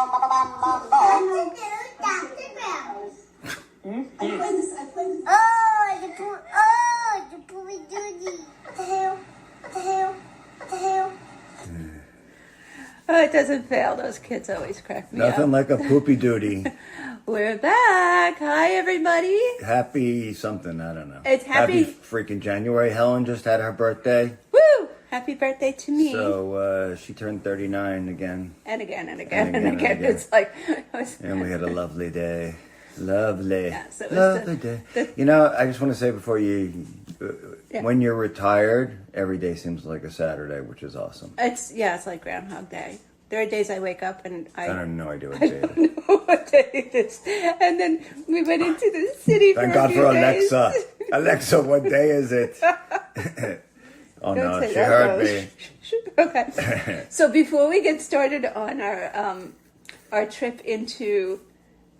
Oh, it doesn't fail. Those kids always crack me up. Nothing like a poopy duty. We're back. Hi, everybody. Happy something, I don't know. It's happy freaking January. Helen just had her birthday. Woo! Happy birthday to me. So she turned 39 again. And again. It's like... And we had a lovely day. Lovely. Yeah, so lovely day. You know, I just want to say before you... When you're retired, every day seems like a Saturday, which is awesome. It's like Groundhog Day. There are days I wake up and I have no idea what day it is. I don't know what day it is. And then we went into the city Thank for God a few for days. Alexa. Alexa, what day is it? Oh no, she heard me. Okay. So before we get started on our trip into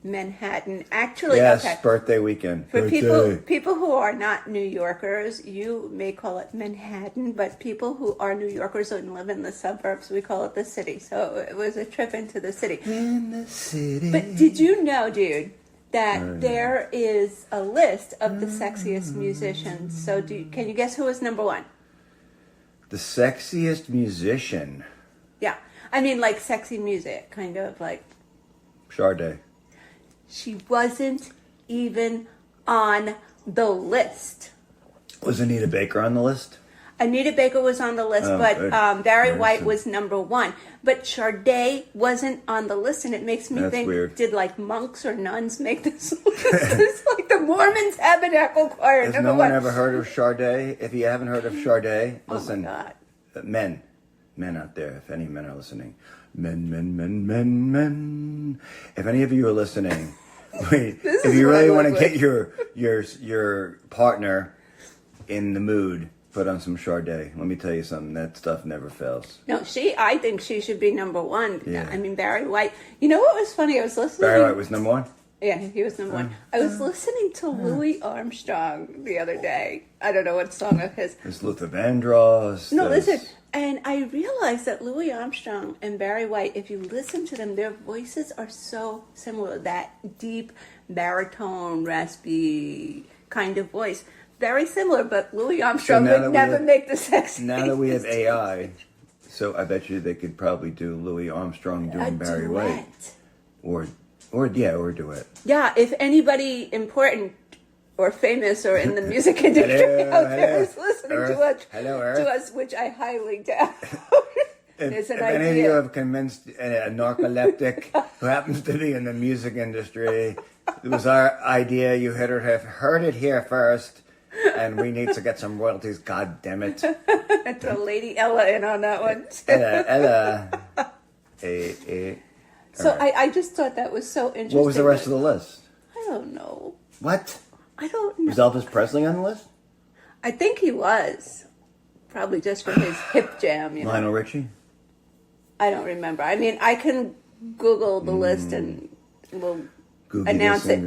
Manhattan, actually, yes, birthday weekend. For people who are not New Yorkers, you may call it Manhattan, but people who are New Yorkers and live in the suburbs, we call it the city. So it was a trip into the city. In the city. But did you know, dude, that there is a list of the sexiest musicians? So can you guess who was number one? The sexiest musician? Yeah. I mean, like sexy music, kind of like... Sadé. She wasn't even on the list. Was Anita Baker on the list? Anita Baker was on the list, but Barry White was number one. But Sadé wasn't on the list, and it makes me think, weird. Did like monks or nuns make this list? It's like the Mormon Tabernacle Choir. Has no one ever heard of Sadé? If you haven't heard of Sadé, listen. Oh my God. Men out there, if any men are listening. Men. If any of you are listening, if you really want to get your partner in the mood, put on some Sadé. Let me tell you something, that stuff never fails. No, I think she should be number one. Yeah. I mean, Barry White. You know what was funny? I was listening. Barry White was number one? Yeah, he was number one. I was listening to Louis Armstrong the other day. I don't know what song of his. There's Luther Vandross. No, listen. And I realized that Louis Armstrong and Barry White, if you listen to them, their voices are so similar. That deep, baritone, raspy kind of voice. Very similar, but Louis Armstrong would never make the sexiest. Now that we have AI, so I bet you they could probably do Louis Armstrong doing Barry White. Or duet. Yeah, if anybody important or famous or in the music industry out there is listening to us, which I highly doubt. If any of you have convinced a narcoleptic who happens to be in the music industry, it was our idea. You have heard it here first, and we need to get some royalties. God damn it! Throw Lady Ella in on that one. Ella. So right. I just thought that was so interesting. What was the rest of the list? I don't know. What? I don't know. Was Elvis Presley on the list? I think he was. Probably just for his hip jam, you know. Lionel Richie? I don't remember. I mean, I can Google the list and we'll announce it.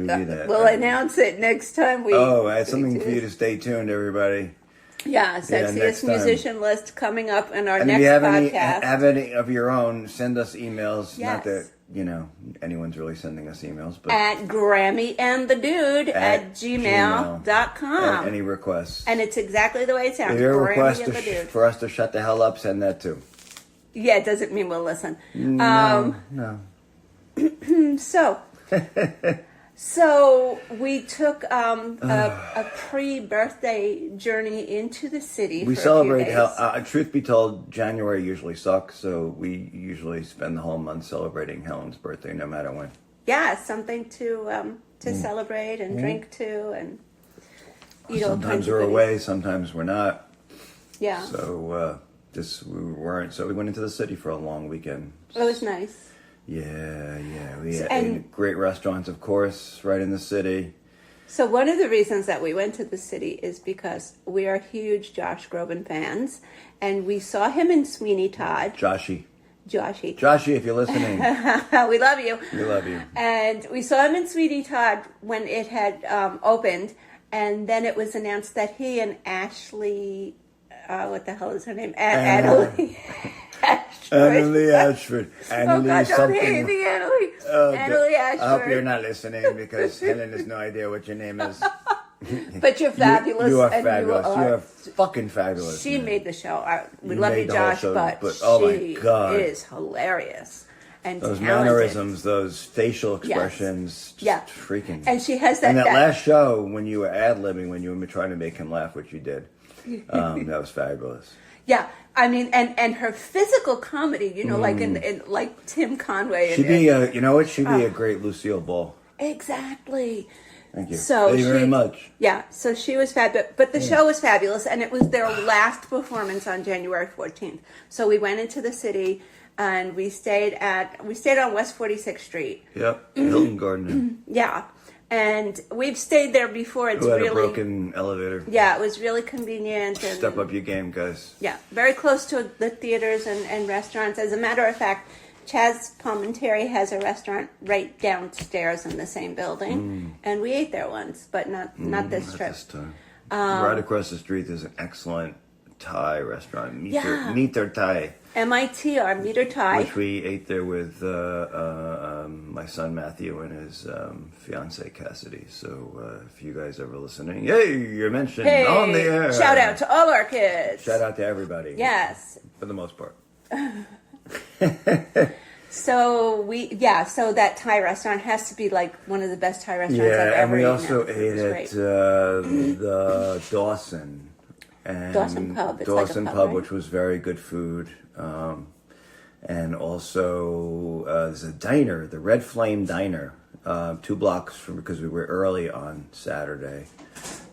We'll announce it next time we... Oh, I had something for you to stay tuned, everybody. Yeah, sexiest musician list coming up in our next if you podcast. Have any of your own, send us emails. Yes. Not that, anyone's really sending us emails. But at GrammyandTheDude at gmail.com. Any requests. And it's exactly the way it sounds. If you have a request for us to shut the hell up, send that too. Yeah, it doesn't mean we'll listen. No. So we took a pre-birthday journey into the city. We celebrate truth be told, January usually sucks, so we usually spend the whole month celebrating Helen's birthday, no matter when. Yeah, something to celebrate and drink to, and sometimes we're away, sometimes we're not. Yeah. So we weren't. So we went into the city for a long weekend. It was nice. Yeah. We ate great restaurants, of course, right in the city. So one of the reasons that we went to the city is because we are huge Josh Groban fans, and we saw him in Sweeney Todd. Joshy, if you're listening. We love you. We love you. And we saw him in Sweeney Todd when it had opened, and then it was announced that he and Ashley, what the hell is her name? Ashley. Annalie Ashford. Annalie God, don't something. hate me, Annalie. Annalie Ashford. I hope you're not listening because Helen has no idea what your name is. But you're fabulous. You are and fabulous. You are fucking fabulous. She man. made the show. We You love made you, the whole Josh, show, but oh my she God. is hilarious and Those talented. mannerisms, those facial expressions, just Yeah. freaking. And she has that. And that last show when you were ad-libbing, when you were trying to make him laugh, which you did, that was fabulous. Yeah, I mean, and her physical comedy, you know, like in like Tim Conway. She'd be, you know what? She'd be a great Lucille Ball. Exactly. Thank you. So Thank you very much. Yeah, so she was fabulous. But the show was fabulous, and it was their last performance on January 14th. So we went into the city, and we stayed on West 46th Street. Yep, Hilton Garden. Yeah, and we've stayed there before. It's Who had really a broken elevator. Yeah, it was really convenient. And, Step up your game, guys. Yeah, very close to the theaters and restaurants. As a matter of fact, Chaz Palminteri has a restaurant right downstairs in the same building, and we ate there once, but not this trip. This time. Right across the street, there's an excellent Thai restaurant. Meter Thai. MITR, Meter Thai. Which we ate there with my son Matthew and his fiance Cassidy. So if you guys ever listening, hey, you're mentioned on the air. Shout out to all our kids. Shout out to everybody. Yes. For the most part. So so that Thai restaurant has to be like one of the best Thai restaurants I've ever eaten. And we also ate at the Dawson. And Dawson Pub. It's Dawson like a Pub, right? which was very good food. And also there's a diner, the Red Flame Diner, 2 blocks from, because we were early on Saturday.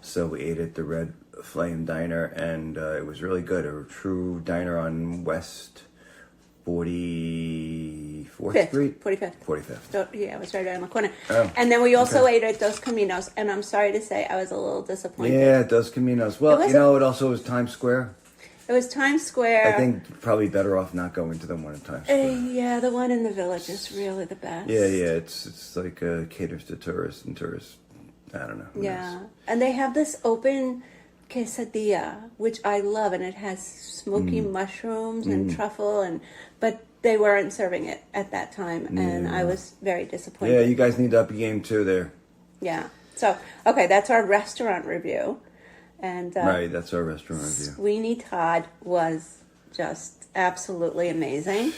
So we ate at the Red Flame Diner, and it was really good. A true diner on West 44th Street? 45th. So, yeah, it was right around the corner. And then we also ate at Dos Caminos, and I'm sorry to say I was a little disappointed. Yeah, Dos Caminos. Well, it also was Times Square. It was Times Square. I think probably better off not going to the one in Times Square. Yeah, the one in the Village is really the best. Yeah, it's like caters to tourists and tourists. I don't know. Yeah, and they have this open quesadilla, which I love, and it has smoky mushrooms and truffle, but they weren't serving it at that time, and I was very disappointed. Yeah, you guys need to up your game too there. Yeah. So, okay, that's our restaurant review. And right, that's our restaurant review. Sweeney Todd was just absolutely amazing.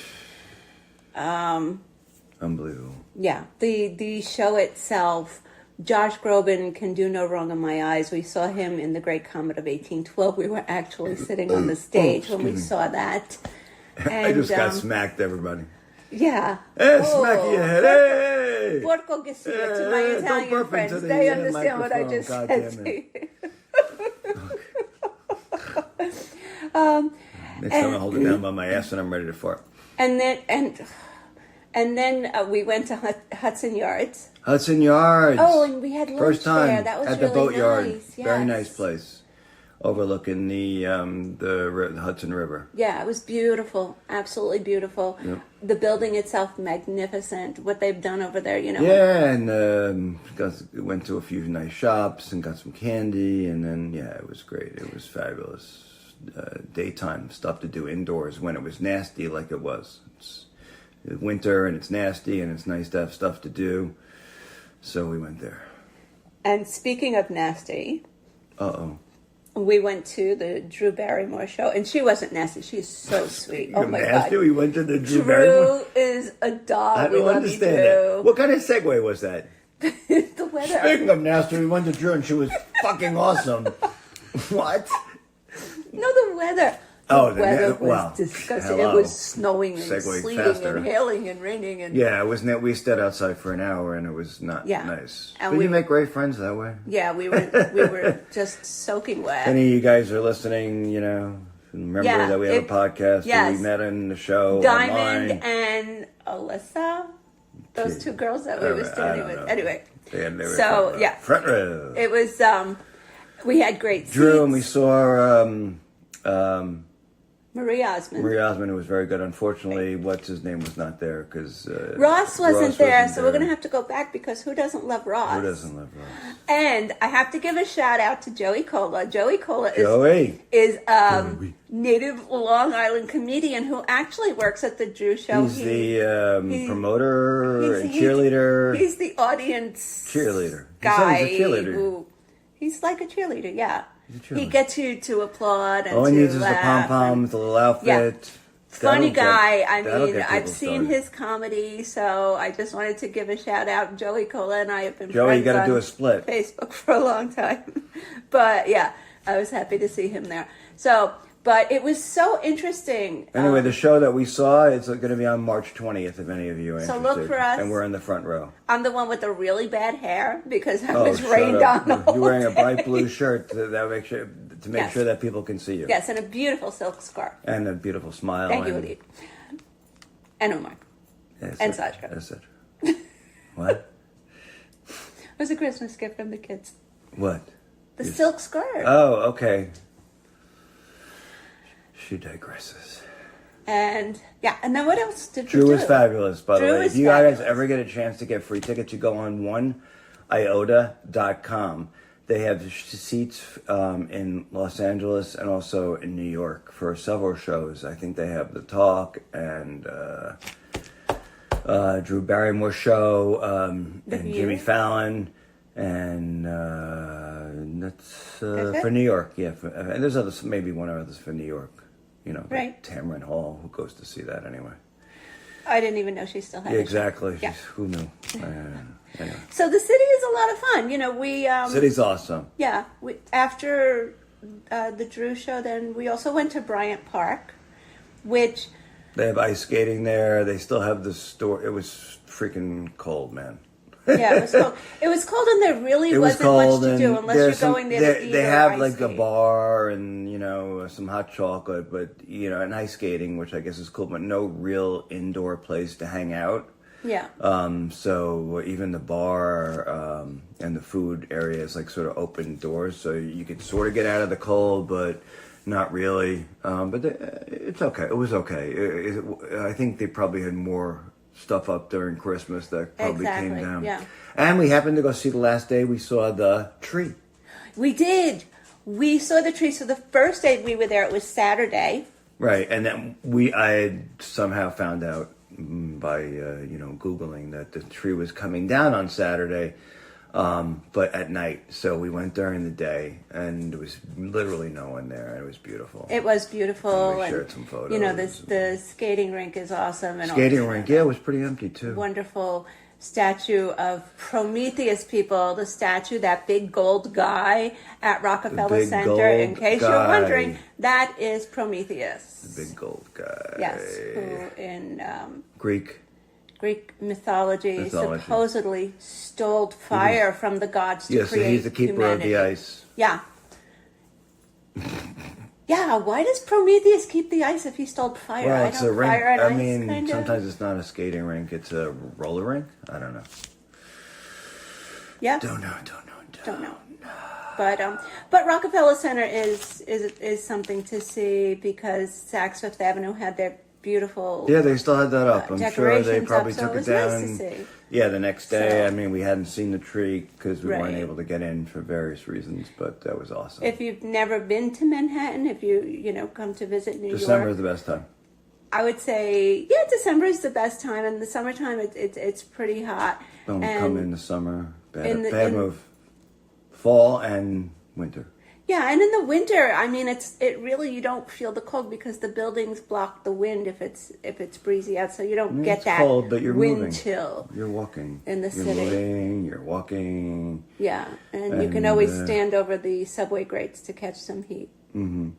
Unbelievable. Yeah, the show itself, Josh Groban can do no wrong in my eyes. We saw him in The Great Comet of 1812. We were actually sitting on the stage when we saw that. And, I just got smacked, everybody. Yeah. Hey, smack your head. Hey! Porco Gessia to my Italian friends. They understand what I just said to you. Next time I hold it down by my ass and I'm ready to fart. And then we went to Hudson Yards. Hudson Yards. Oh, and we had lunch First time there. That was at really the boatyard. nice. Yes. Very nice place, overlooking the Hudson River. Yeah, it was beautiful. Absolutely beautiful. Yep. The building itself, magnificent. What they've done over there, you know. Yeah, and went to a few nice shops and got some candy, and then it was great. It was fabulous. Daytime stuff to do indoors when it was nasty like it was. It's winter and it's nasty and it's nice to have stuff to do. So we went there. And speaking of nasty, we went to the Drew Barrymore show, and she wasn't nasty. She's so sweet. Oh my nasty? God. We went to the Drew Barrymore. Drew is a doll. I don't understand that. What kind of segue was that? The weather. Speaking of nasty, we went to Drew and she was fucking awesome. What? No, the weather. The weather was disgusting. Hello. It was snowing and Segue sleeting faster. and hailing and raining. And yeah, it wasn't. We stood outside for an hour and it was not nice. And But you make great friends that way. Yeah, we were just soaking wet. Any of you guys are listening, remember that we have a podcast. Yes. We met in the show. Diamond online. and Alyssa, those two girls that we were standing with. know. Anyway, They were front row. It was. We had great seats. Drew and we saw. Marie Osmond. Marie Osmond, who was very good. Unfortunately, what's his name was not there because Ross wasn't there, so we're going to have to go back because who doesn't love Ross? Who doesn't love Ross? And I have to give a shout out to Joey Cola. Joey Cola Joey. is native Long Island comedian who actually works at the Drew Show. He's the promoter and cheerleader. He's the audience cheerleader. guy. He's a cheerleader. He's like a cheerleader, yeah. He gets you to applaud and all he to needs is the laugh pom-poms, the little outfit. Yeah. Funny guy. That'll get I've people seen started. his comedy, so I just wanted to give a shout out. Joey Cola and I have been Joey, you friends got to on do a split. Facebook for a long time. But yeah, I was happy to see him there. So, but it was so interesting. Anyway, the show that we saw is going to be on March 20th, if any of you are So interested. look for us. And we're in the front row. I'm the one with the really bad hair because I was rained up. on. You're wearing a bright blue shirt to make sure that people can see you. Yes, and a beautiful silk scarf. And a beautiful smile. Thank you, Elite. And Omar. And Sasha. That's it. What? It was a Christmas gift from the kids. What? The silk scarf. Oh, okay. She digresses. And yeah, and then what else did Drew we do? is fabulous, by the Drew way. is If you guys fabulous. ever get a chance to get free tickets, you go on oneiota.com. They have seats in Los Angeles and also in New York for several shows. I think they have The Talk and Drew Barrymore's show and Jimmy Fallon. And that's for New York. Yeah, and there's others, maybe one or others for New York. You know, right. Tamron Hall, who goes to see that anyway. I didn't even know she still had it. Exactly. Yeah. Who knew? Anyway. So the city is a lot of fun. You know, we... City's awesome. Yeah. After the Drew show, then we also went to Bryant Park, which... They have ice skating there. They still have the store. It was freaking cold, man. Yeah, it was cold. It was cold, and there really wasn't much to do unless you're going there to eat. They have ice like skate. a bar and some hot chocolate, but and ice skating, which I guess is cool, but no real indoor place to hang out. Yeah. So even the bar and the food area is like sort of open doors, so you could sort of get out of the cold, but not really. But it's okay. It was okay. I think they probably had more stuff up during Christmas that probably came down. Yeah. And we happened to go see the last day we saw the tree. We did. We saw the tree. So the first day we were there, it was Saturday. Right, and then I had somehow found out by Googling that the tree was coming down on Saturday, but at night. So we went during the day, and there was literally no one there, and it was beautiful. It was beautiful. And we shared some photos. You know, the skating rink is awesome. And skating rink, yeah, it was pretty empty too. Wonderful statue of Prometheus, people. The statue, that big gold guy at Rockefeller Center. In case you're wondering, that is Prometheus. The big gold guy. Yes, who in Greek mythology supposedly stole fire from the gods to create so he's the keeper humanity. of the ice. Yeah. Yeah, why does Prometheus keep the ice if he stole fire? Well, it's a rink. Fire and I ice, mean, kind of. sometimes it's not a skating rink; it's a roller rink. I don't know. Yeah. Don't know. But Rockefeller Center is something to see because Saks Fifth Avenue had their beautiful. Yeah, they still had that up. I'm sure they probably up, so took it was down. Nice to see. Yeah, the next day. So, I mean, we hadn't seen the tree because we weren't Right. able to get in for various reasons, but that was awesome. If you've never been to Manhattan, if you come to visit New December York, is the best time. I would say December is the best time. In the summertime, it's pretty hot. Don't come in the summer. Bad in- move. Fall and winter. Yeah, and in the winter, I mean, it really, you don't feel the cold because the buildings block the wind if it's breezy out, so you don't get that cold, but you're wind moving. chill. You're walking in the You're city. moving. You're walking. Yeah, and you can always stand over the subway grates to catch some heat. Mm-hmm.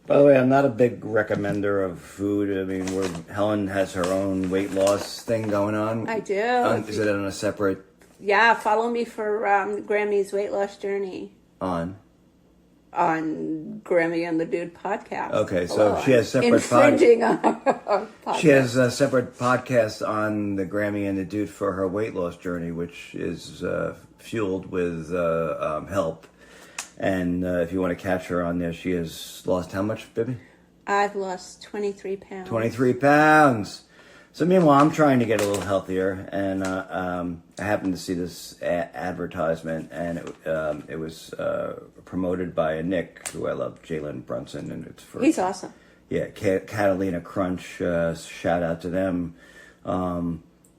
By the way, I'm not a big recommender of food. I mean, Helen has her own weight loss thing going on. I do. Is it on a separate? Yeah, follow me for Grammy's weight loss journey On Grammy and the Dude podcast. Okay, so she has separate infringing on our podcast. She has a separate podcast on the Grammy and the Dude for her weight loss journey, which is fueled with help. And if you want to catch her on there, she has lost how much, baby? I've lost 23 pounds. 23 pounds. So meanwhile, I'm trying to get a little healthier, and I happened to see this advertisement, and it was promoted by Nick, who I love, Jalen Brunson, and it's for He's awesome. Yeah, Catalina Crunch. Shout out to them.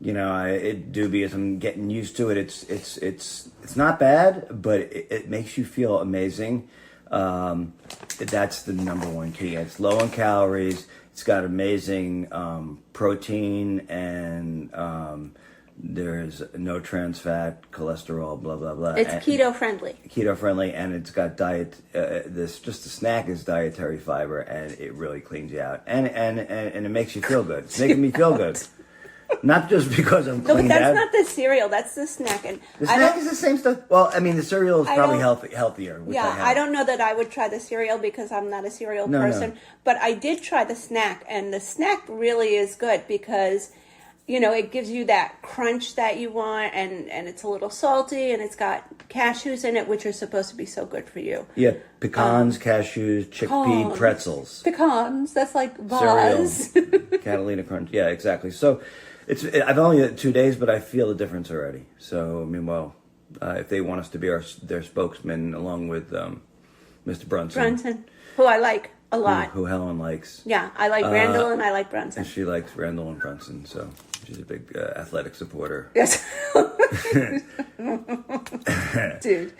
Dubious. I'm getting used to it. It's not bad, but it makes you feel amazing. That's the number one key. It's low in calories. It's got amazing protein, and there's no trans fat, cholesterol, blah blah blah. It's keto friendly. Keto friendly, and it's got diet. The snack is dietary fiber, and it really cleans you out, and it makes you feel good. It's making me feel good. Not just because I'm cleaned out. No, but that's not the cereal. That's the snack. And the snack is the same stuff. Well, I mean, the cereal is probably healthier. Yeah, I don't know that I would try the cereal because I'm not a cereal person. No. But I did try the snack, and the snack really is good because, it gives you that crunch that you want, and it's a little salty, and it's got cashews in it, which are supposed to be so good for you. Yeah, pecans, cashews, chickpea pretzels. Pecans, that's like Vaz. Catalina Crunch. Yeah, exactly. So I've only had 2 days, but I feel the difference already. So, if they want us to be their spokesman along with Mr. Brunson. Who I like a lot. Who Helen likes. Yeah, I like Randall and I like Brunson. And she likes Randall and Brunson, so she's a big athletic supporter. Yes. Dude.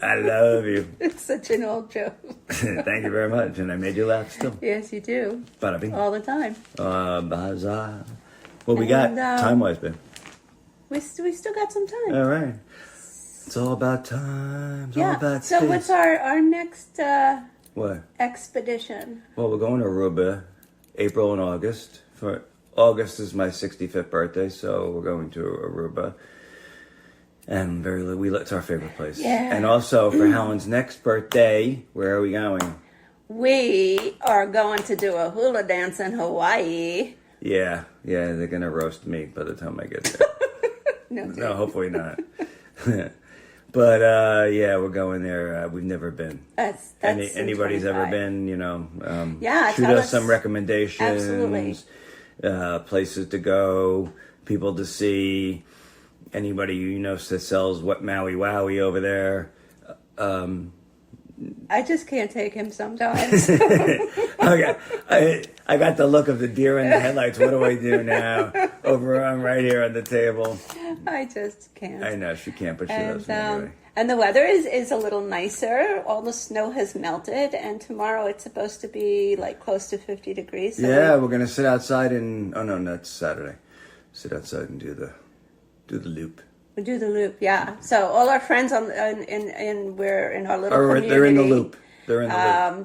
I love you. It's such an old joke. Thank you very much, and I made you laugh still. Yes, you do. Bada bing. All the time. Bazaar. What we got time-wise, babe? We still got some time. All right. It's all about time. It's all about so space. What's our next what expedition? Well, we're going to Aruba, April and August. For August is my 65th birthday, so we're going to Aruba. And it's our favorite place. Yeah. And also for Helen's next birthday, where are we going? We are going to do a hula dance in Hawaii. Yeah, they're gonna roast me by the time I get there. No, hopefully not. But we're going there. We've never been. That's anybody's ever been, shoot us some recommendations. Absolutely. Places to go, people to see. Anybody that sells what Maui Wowie over there. I just can't take him sometimes. Okay, I got the look of the deer in the headlights. What do I do now? I'm right here on the table. I just can't. I know she can't, but she loves me anyway. And the weather is a little nicer. All the snow has melted, and tomorrow it's supposed to be like close to 50 degrees. So we're gonna sit outside that's Saturday. Sit outside and do the loop. We do the loop, yeah. So all our friends we're in our little community. They're in the loop.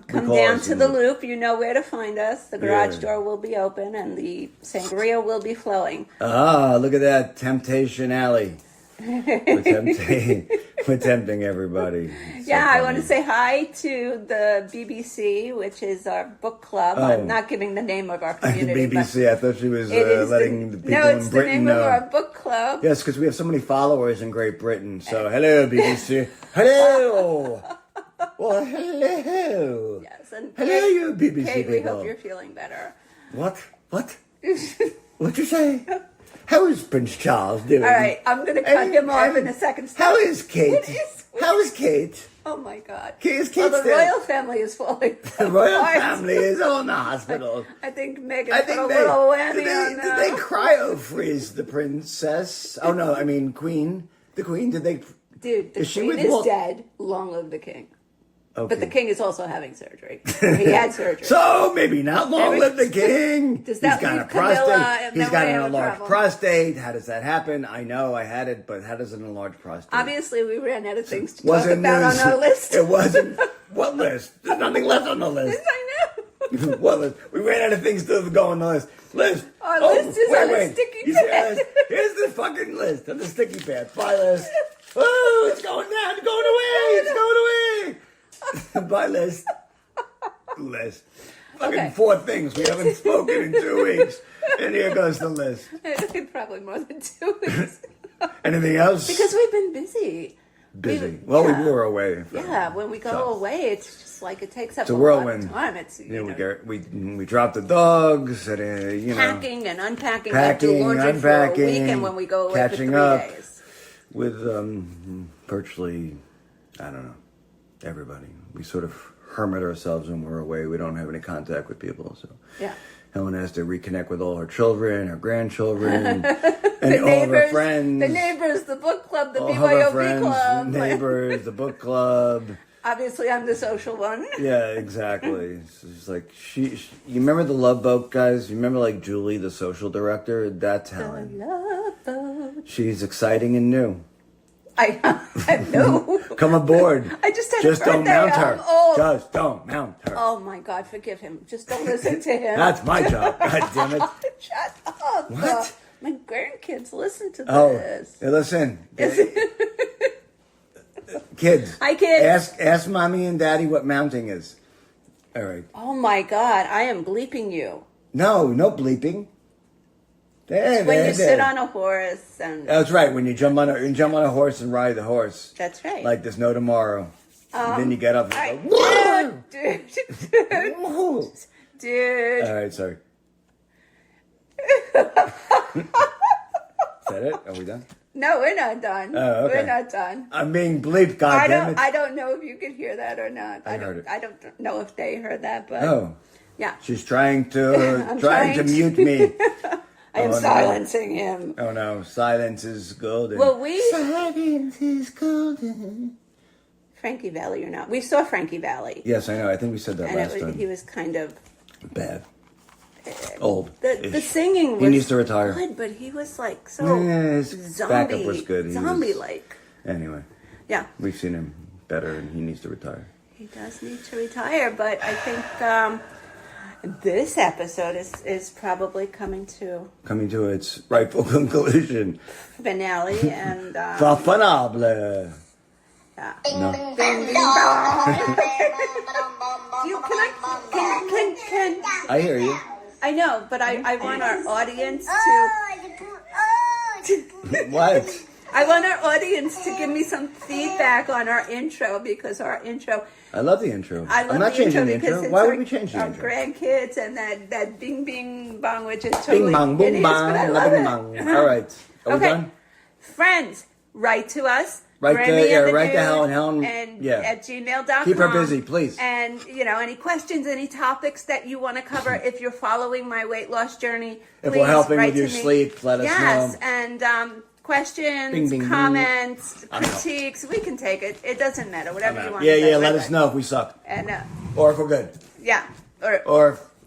Come down to the loop. You know where to find us. The garage door will be open, and the sangria will be flowing. Ah, look at that Temptation Alley. We're tempting everybody. I want to say hi to the BBC, which is our book club. I'm not giving the name of our community. BBC, I thought she was letting the people in Britain know. No, it's the name of our book club. Yes, because we have so many followers in Great Britain. So, hello, BBC. Hello! Well, hello. Yes, and hello, you BBC Kate, people. we hope you're feeling better. What? What'd you say? How is Prince Charles doing? All right, I'm going to cut him off in a second. How is Kate? How is Kate? Oh my God! The royal family is falling. The royal family is all in the hospital. I think Meghan put a little whammy on that. Did they cryo-freeze the princess? Oh no, I mean Queen. The Queen. Did they? Dude, the Queen is dead. Long live the King. Okay. But the King is also having surgery. He had surgery. So maybe not long live the King. Does that leave Camilla? He's got an enlarged prostate. How does that happen? I know I had it, but how does an enlarged prostate? Obviously, we ran out of things to talk about on our list. It wasn't. What list? There's nothing left on the list. Yes, I know. What list? We ran out of things to go on the list. Our list is on a sticky pad. Here's the fucking list on the sticky pad. Bye list. Oh, it's going down. It's going away. It's going away. Bye list. Fucking 4 things we haven't spoken in 2 weeks. And here goes the list. Probably more than 2 weeks. Anything else? Because we've been busy. busy. We were away. When we go away, it's just like it takes up a whirlwind. lot of time. It's we drop the dogs, and packing and unpacking. Packing, we have to laundry unpacking, for a week, and when we go away catching for 3 up days. with virtually, I don't know, everybody. We sort of hermit ourselves when we're away. We don't have any contact with people, so Helen has to reconnect with all her children, her grandchildren, and all of her friends. The neighbors, the book club, the all of her BYOB friends, club. Neighbors, the book club. Obviously, I'm the social one. Yeah, exactly. It's like you remember the Love Boat guys? You remember like Julie, the social director? That's Helen. The Love Boat. She's exciting and new. I know. Come aboard. I just had Just a birthday. don't mount her. Oh. Just don't mount her. Oh my God, forgive him. Just don't listen to him. That's my job. God damn it. Shut up. What? My grandkids listen to this. Hey, listen. Kids. Hi, kids. Ask mommy and daddy what mounting is. All right. Oh my God, I am bleeping you. No bleeping. When you sit on a horse and that's right. When you jump on a horse and ride the horse. That's right. Like there's no tomorrow. And then you get up and go, dude. Dude. All right, sorry. Is that it? Are we done? No, we're not done. Oh, okay. We're not done. I'm being bleeped, goddammit. I don't know if you can hear that or not. I heard it. I don't know if they heard that, but yeah. She's trying to mute me. I am silencing him. Oh no, silence is golden. Well, silence is golden. Frankie Valli or not? We saw Frankie Valli. Yes, I know. I think we said that last time. He was kind of bad. Old. The singing was he needs to retire. Good, but he was like so his backup was good. Zombie-like. Anyway. Yeah. We've seen him better, and he needs to retire. He does need to retire, but I think this episode is probably coming to its rightful conclusion. Finale and finale. Yeah. No. Can I hear you. I know, but I want our audience to What? I want our audience to give me some feedback on our intro, because our intro. I love the intro. I'm not changing the intro. Why would we change the intro? Our grandkids and that bing bing bong, which is Bing totally bong, boom hideous, bong, but I love bing it. bong. All right. Are we done? Friends, write to us. Write to Helen and at gmail.com. Keep her busy, please. And any questions, any topics that you want to cover, if you're following my weight loss journey, if please we're helping write with your to me. sleep, let us know. Yes, and questions, Bing, bing, comments, bing. critiques, we can take it. It doesn't matter. Whatever you want. Yeah. Let us know if we suck, And or if we're good, yeah, or I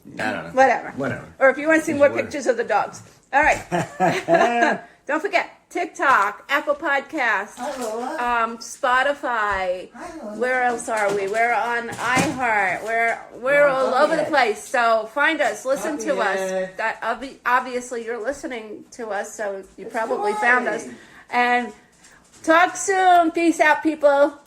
don't know. Whatever. Or if you want to see more pictures of the dogs. All right. Don't forget, TikTok, Apple Podcasts, Spotify. Where else are we? We're on iHeart. We're all over the place. So find us, listen to us. Obviously, you're listening to us, so you probably found us. And talk soon. Peace out, people.